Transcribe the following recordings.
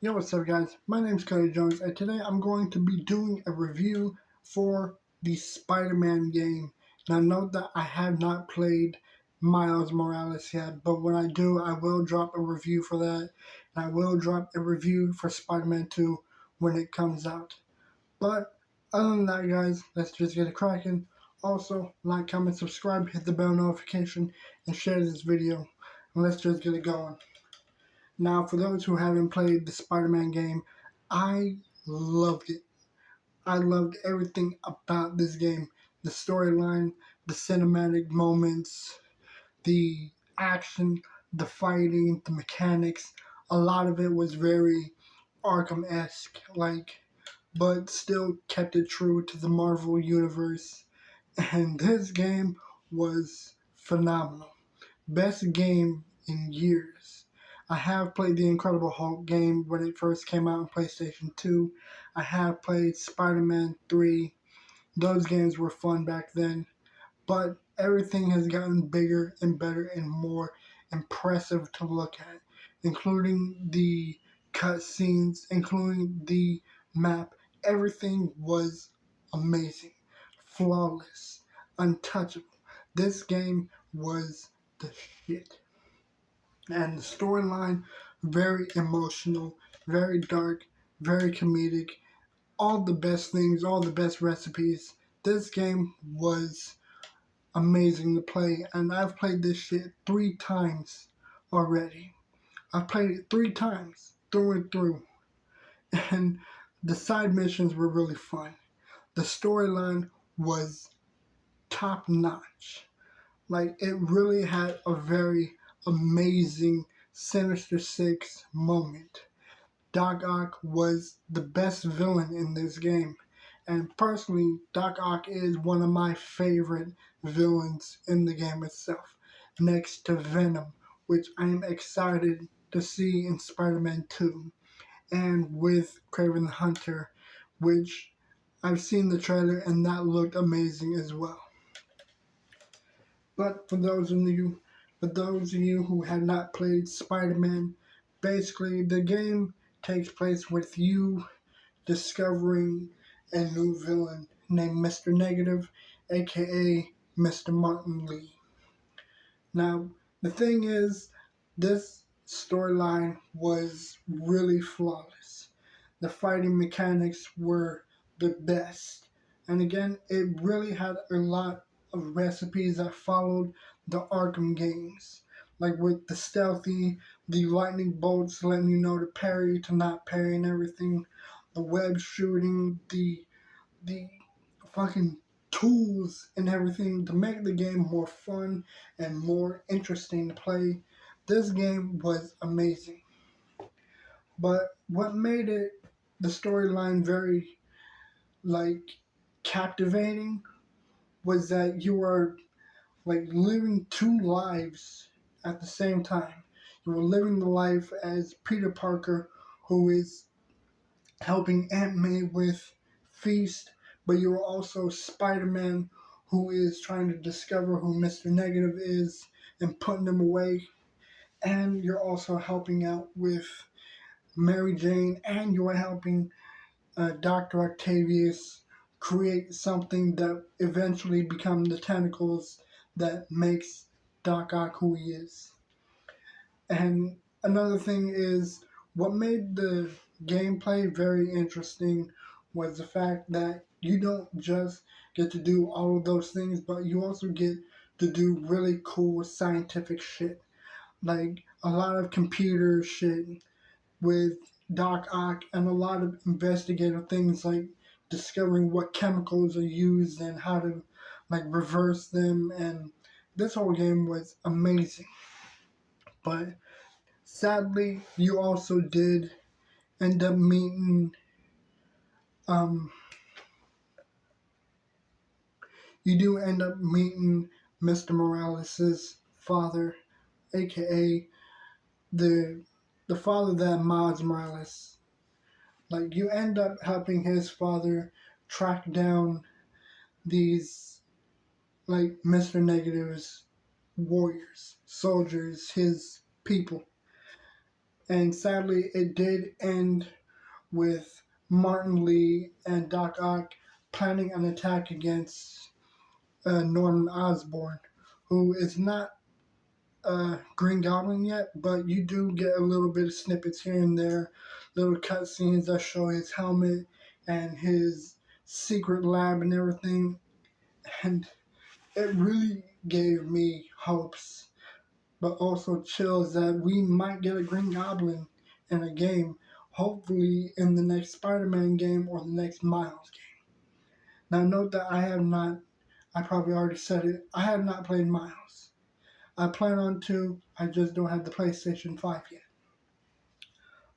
Yo, what's up guys? My name's Cody Jones and today I'm going to be doing a review for the Spider-Man game. Now note that I have not played Miles Morales yet, but when I do, I will drop a review for that. And I will drop a review for Spider-Man 2 when it comes out. But other than that guys, let's just get it cracking. Also, like, comment, subscribe, hit the bell notification, and share this video. And let's just get it going. Now, for those who haven't played the Spider-Man game, I loved it. I loved everything about this game. The storyline, the cinematic moments, the action, the fighting, the mechanics. A lot of it was very Arkham-esque, but still kept it true to the Marvel universe. And this game was phenomenal. Best game in years. I have played the Incredible Hulk game when it first came out on PlayStation 2. I have played Spider-Man 3. Those games were fun back then. But everything has gotten bigger and better and more impressive to look at, including the cutscenes, including the map. Everything was amazing, flawless, untouchable. This game was the shit. And the storyline, very emotional, very dark, very comedic, all the best things, all the best recipes. This game was amazing to play, and I've played this shit 3 times already. I've played it 3 times, through and through, and the side missions were really fun. The storyline was top notch. It really had a very amazing Sinister Six moment. Doc Ock was the best villain in this game. And personally, Doc Ock is one of my favorite villains in the game itself, next to Venom, which I am excited to see in Spider-Man 2, and with Kraven the Hunter, which I've seen the trailer and that looked amazing as well. But for those of you who have not played Spider-Man, basically the game takes place with you discovering a new villain named Mr. Negative, aka Mr. Martin Lee. Now, the thing is, this storyline was really flawless. The fighting mechanics were the best. And again, it really had a lot of recipes that followed the Arkham games. Like with the stealthy, the lightning bolts letting you know to parry, to not parry and everything. The web shooting, the fucking tools and everything to make the game more fun and more interesting to play. This game was amazing. But what made it, the storyline, very captivating, was that you were living 2 lives at the same time. You were living the life as Peter Parker, who is helping Aunt May with Feast, but you were also Spider-Man, who is trying to discover who Mr. Negative is and putting him away. And you're also helping out with Mary Jane, and you are helping Dr. Octavius create something that eventually become the tentacles that makes Doc Ock who he is. And another thing is, what made the gameplay very interesting was the fact that you don't just get to do all of those things, but you also get to do really cool scientific shit. Like a lot of computer shit with Doc Ock, and a lot of investigative things like discovering what chemicals are used and how to reverse them, and this whole game was amazing. But sadly, you also did end up meeting Mr. Morales' father, aka the father that Miles Morales. You end up helping his father track down these Mr. Negative's warriors, soldiers, his people. And sadly, it did end with Martin Lee and Doc Ock planning an attack against Norman Osborn, who is not Green Goblin yet, but you do get a little bit of snippets here and there, little cutscenes that show his helmet and his secret lab and everything, and it really gave me hopes, but also chills that we might get a Green Goblin in a game, hopefully in the next Spider-Man game or the next Miles game. Now note that I probably already said it, I have not played Miles. I plan on to, I just don't have the PlayStation 5 yet.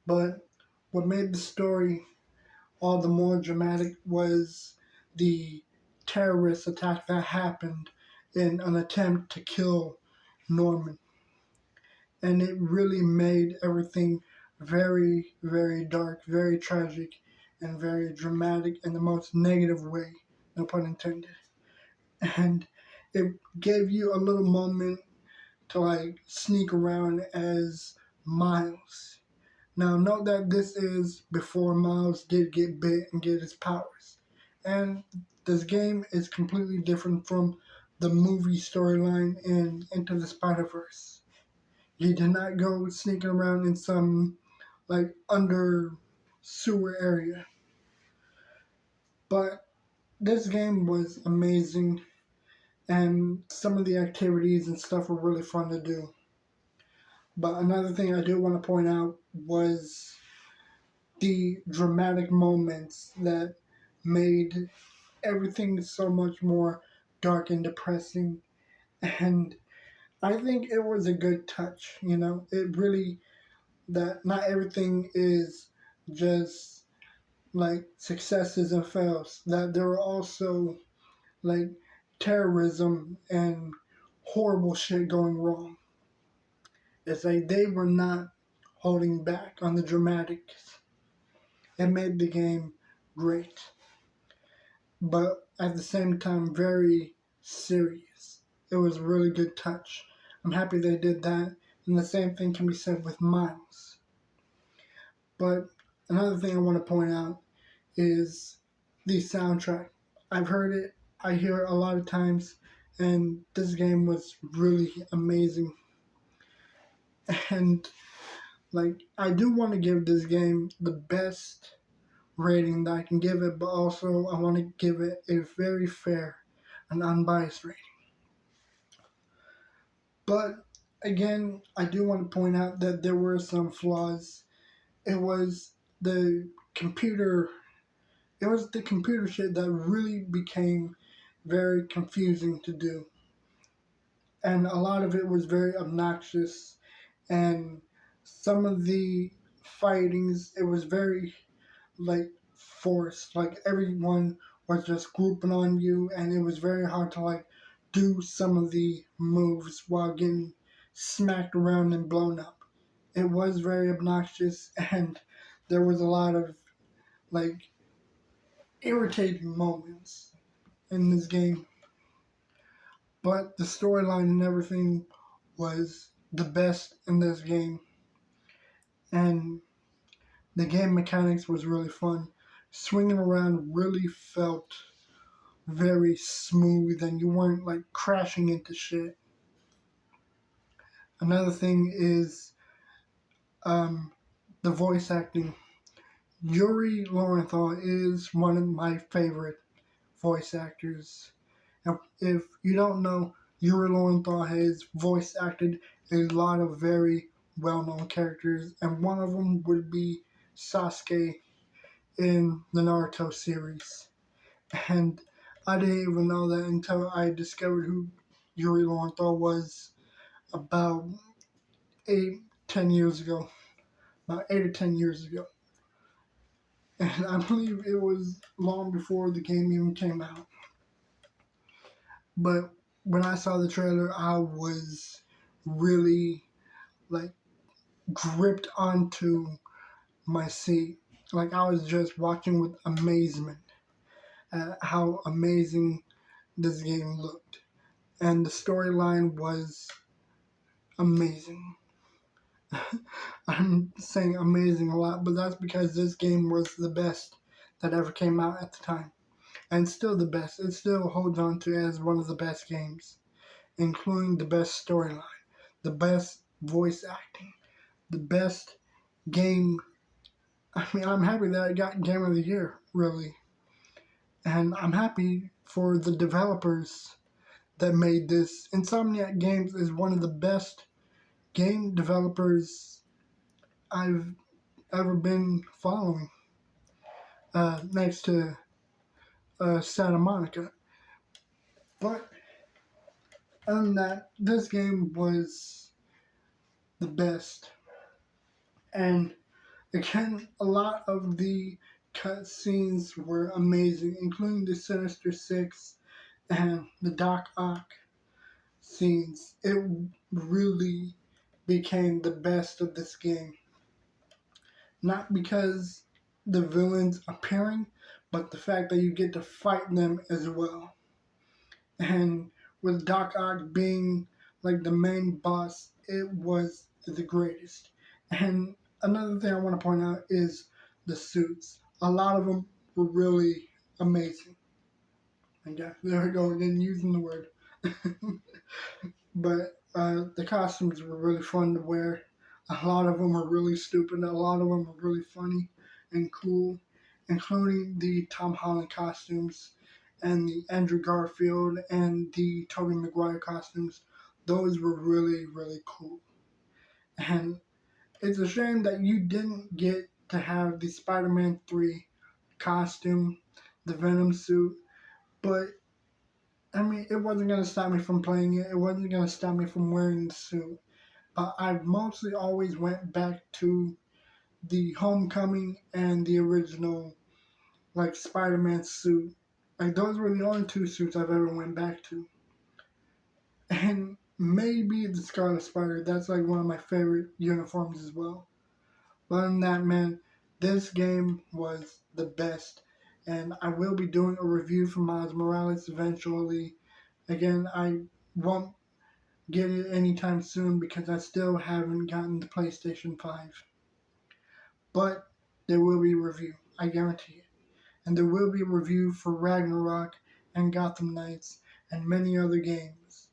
But what made the story all the more dramatic was the terrorist attack that happened in an attempt to kill Norman. And it really made everything very, very dark, very tragic, and very dramatic in the most negative way, no pun intended. And it gave you a little moment to like sneak around as Miles. Now note that this is before Miles did get bit and get his powers. And this game is completely different from the movie storyline in Into the Spider-Verse. He did not go sneaking around in some like under sewer area. But this game was amazing and some of the activities and stuff were really fun to do. But another thing I do want to point out was the dramatic moments that made everything so much more dark and depressing. And I think it was a good touch, you know. It really, that not everything is just like successes and fails, that there were also like terrorism and horrible shit going wrong. It's like they were not holding back on the dramatics. It made the game great, but at the same time very serious. It was a really good touch. I'm happy they did that, and the same thing can be said with Miles. But another thing I want to point out is the soundtrack. I've heard it, I hear it a lot of times, and this game was really amazing. And like, I do want to give this game the best rating that I can give it, but also I want to give it a very fair and unbiased rating. But again, I do want to point out that there were some flaws. It was the computer it was the computer shit that really became very confusing to do. And a lot of it was very obnoxious, and some of the fightings, it was very like forced. Like everyone was just grouping on you, and it was very hard to like do some of the moves while getting smacked around and blown up. It was very obnoxious, and there was a lot of like irritating moments in this game. But the storyline and everything was the best in this game, and the game mechanics was really fun. Swinging around really felt very smooth, and you weren't like crashing into shit. Another thing is the voice acting. Yuri Lowenthal is one of my favorite voice actors. And if you don't know, Yuri Lowenthal has voice acted a lot of very well-known characters, and one of them would be Sasuke in the Naruto series. And I didn't even know that until I discovered who Yuri Lowenthal was about 10 years ago. About 8 or 10 years ago. And I believe it was long before the game even came out. But when I saw the trailer, I was really like gripped onto my seat. Like I was just watching with amazement at how amazing this game looked. And the storyline was amazing. I'm saying amazing a lot, but that's because this game was the best that ever came out at the time. And still the best. It still holds on to as one of the best games, including the best storyline, the best voice acting, the best game. I mean, I'm happy that I got Game of the Year, really. And I'm happy for the developers that made this. Insomniac Games is one of the best game developers I've ever been following, next to Santa Monica. But other than that, this game was the best. And again, a lot of the cutscenes were amazing, including the Sinister Six and the Doc Ock scenes. It really became the best of this game. Not because the villains appearing, but the fact that you get to fight them as well. And with Doc Ock being like the main boss, it was the greatest. And another thing I want to point out is the suits. A lot of them were really amazing. And yeah, there we go again, using the word. But the costumes were really fun to wear. A lot of them were really stupid. A lot of them were really funny and cool, including the Tom Holland costumes and the Andrew Garfield and the Tobey Maguire costumes. Those were really, really cool. And it's a shame that you didn't get to have the Spider-Man 3 costume, the Venom suit, but I mean, it wasn't going to stop me from playing it. It wasn't going to stop me from wearing the suit. But I mostly always went back to the Homecoming and the original, like, Spider-Man suit. Like, those were the only two suits I've ever went back to. And maybe the Scarlet Spider. That's, like, one of my favorite uniforms as well. But other than that, man, this game was the best. And I will be doing a review for Miles Morales eventually. Again, I won't get it anytime soon because I still haven't gotten the PlayStation 5. But there will be a review, I guarantee it. And there will be a review for Ragnarok and Gotham Knights and many other games.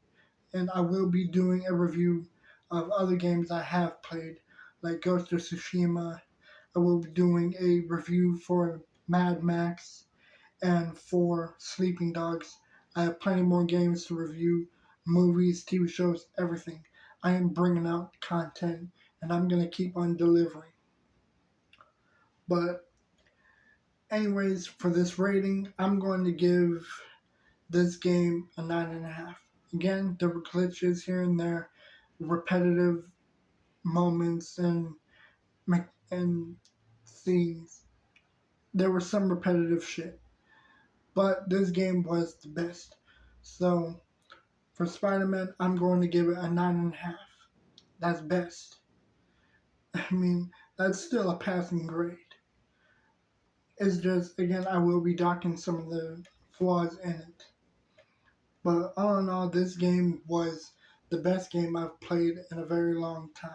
And I will be doing a review of other games I have played, like Ghost of Tsushima. I will be doing a review for Mad Max and for Sleeping Dogs. I have plenty more games to review, movies, TV shows, everything. I am bringing out content and I'm going to keep on delivering. But anyways, for this rating, I'm going to give this game a 9.5. Again, there were glitches here and there, repetitive moments and scenes. There was some repetitive shit, but this game was the best. So for Spider-Man, I'm going to give it a 9.5. That's best. I mean, that's still a passing grade. It's just, again, I will be docking some of the flaws in it. But all in all, this game was the best game I've played in a very long time.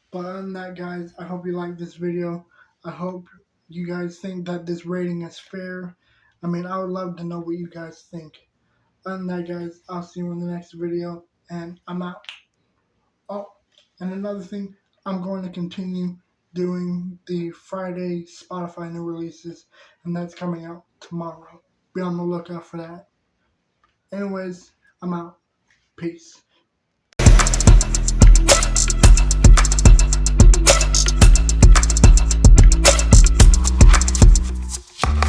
But other than that, guys, I hope you liked this video. I hope you guys think that this rating is fair. I mean, I would love to know what you guys think. Other than that, guys, I'll see you in the next video, and I'm out. Oh, and another thing, I'm going to continue doing the Friday Spotify new releases, and that's coming out tomorrow. Be on the lookout for that. Anyways, I'm out. Peace.